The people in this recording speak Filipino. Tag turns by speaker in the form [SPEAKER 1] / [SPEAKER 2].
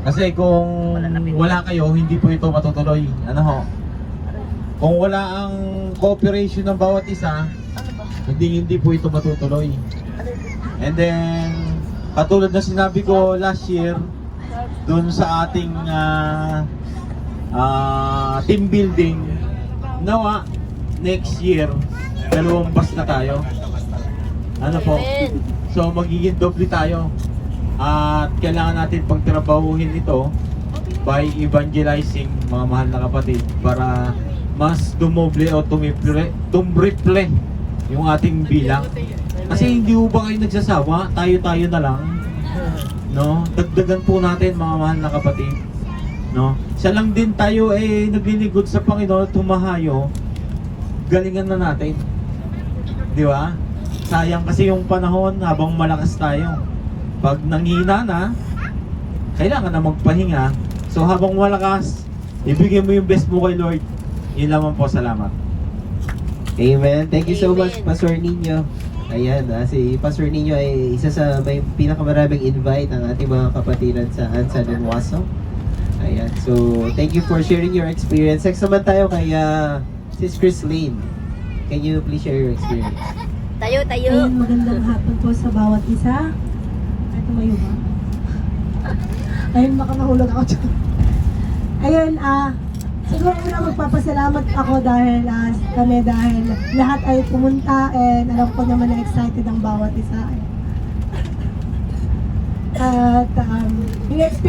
[SPEAKER 1] Kasi kung wala kayo, hindi po ito matutuloy. Ano ho? Kung wala ang cooperation ng bawat isa, hindi po ito matutuloy. And then, katulad na sinabi ko last year, dun sa ating team building, nawa, next year, 2 bus na tayo. Ano po? So, magiging doble tayo. At kailangan natin pagtrabahuhin ito by evangelizing, mga mahal na kapatid, para mas dumoble o tumriple yung ating bilang. Kasi hindi po ba kayo nagsasawa? Tayo-tayo na lang. No? Dagdagan po natin, mga mahal na kapatid. No? Siya lang din tayo naglilingkod sa Panginoon, tumahayo. Galingan na natin. Di ba? Sayang kasi yung panahon habang malakas tayo. Pag nanghina na, kailangan na magpahinga. So habang malakas, ibigay mo yung best mo kay Lord. Yun lamang po, salamat.
[SPEAKER 2] Amen. Thank you so much, Pastor Nino. Ayan, si Pastor Nino ay isa sa may pinakamaraming invite ng ating mga kapatiran sa Ansan and Waso. Ayan, so thank you for sharing your experience. Next naman tayo kay Sis Chris Lane. Can you please share your experience?
[SPEAKER 3] Tayo.
[SPEAKER 4] Ayun, magandang hapon po sa bawat isa. Ay, tumayo ba? Ayun, baka nahulog ako dyan. Ayun, siguro una magpapasalamat ako dahil dahil lahat ay pumunta and alam ko naman na excited ang bawat isa. At yung experience